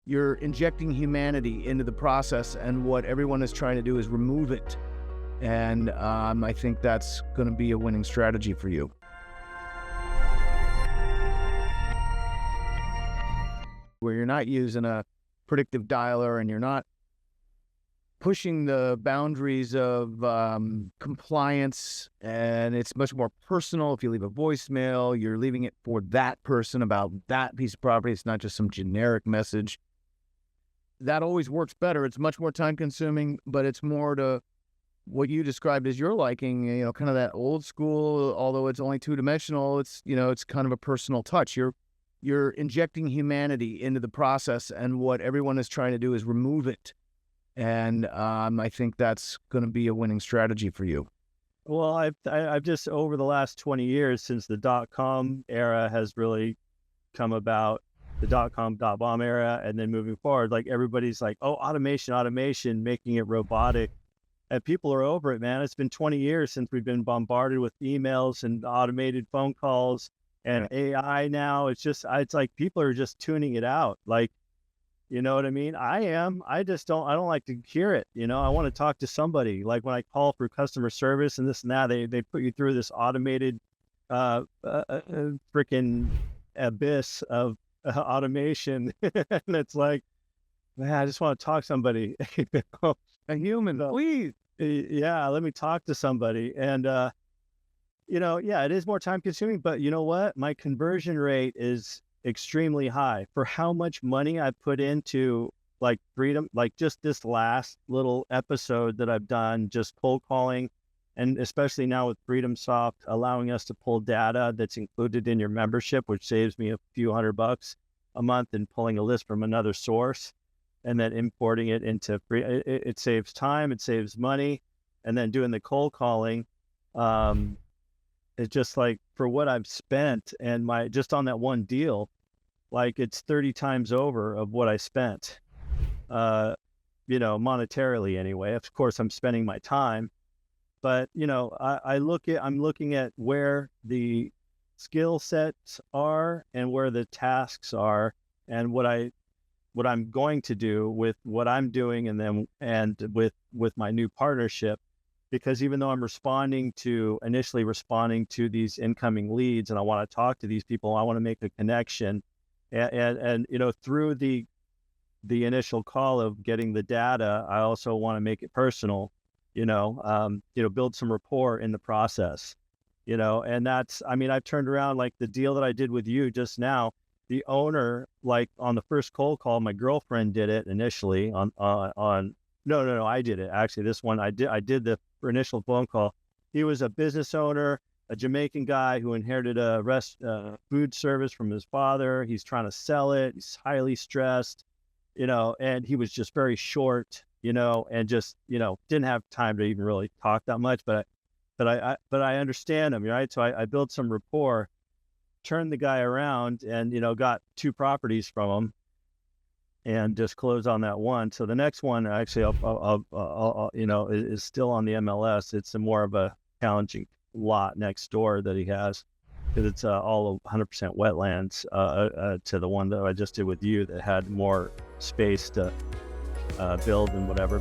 You're injecting humanity into the process, and what everyone is trying to do is remove it. And I think that's going to be a winning strategy for you. Where you're not using a predictive dialer and you're not pushing the boundaries of compliance, and it's much more personal. If you leave a voicemail, you're leaving it for that person about that piece of property. It's not just some generic message. That always works better. It's much more time consuming, but it's more to what you described as your liking, kind of that old school, although it's only two-dimensional, it's kind of a personal touch. You're injecting humanity into the process, and what everyone is trying to do is remove it. And I think that's going to be a winning strategy for you. Well, I've just over the last 20 years since the .com era has really come about, the .com .bomb era, and then moving forward, like everybody's like, oh, automation, making it robotic. And people are over it, man. It's been 20 years since we've been bombarded with emails and automated phone calls and AI now. It's like people are just tuning it out. Like, you know what I mean? I don't like to hear it. I want to talk to somebody. Like when I call for customer service and this and that, they put you through this automated freaking abyss of automation. And it's like, man, I just want to talk to somebody. A human, please. Yeah, let me talk to somebody. And, yeah, it is more time consuming, but you know what? My conversion rate is extremely high for how much money I put into like Freedom, like just this last little episode that I've done, just cold calling. And especially now with Freedom Soft allowing us to pull data that's included in your membership, which saves me a few $100 a month, and pulling a list from another source and then importing it into free. It saves time, it saves money. And then doing the cold calling, it's just like for what I've spent and just on that one deal, like it's 30 times over of what I spent, monetarily anyway. Of course, I'm spending my time, but I'm looking at where the skill sets are and where the tasks are, and what I'm going to do with what I'm doing, and with my new partnership. Because even though I'm initially responding to these incoming leads, and I want to talk to these people, I want to make a connection, and through the initial call of getting the data, I also want to make it personal, build some rapport in the process, and I've turned around, like the deal that I did with you just now. The owner, like on the first cold call, my girlfriend did it initially no, I did it. Actually, this one I did the initial phone call. He was a business owner, a Jamaican guy who inherited a food service from his father. He's trying to sell it. He's highly stressed, and he was just very short, and just, didn't have time to even really talk that much. But I understand him, right? So I built some rapport, turned the guy around, and, got 2 properties from him, and just close on that one. So the next one actually, is still on the MLS. It's more of a challenging lot next door that he has, because it's all 100% wetlands to the one that I just did with you that had more space to build and whatever.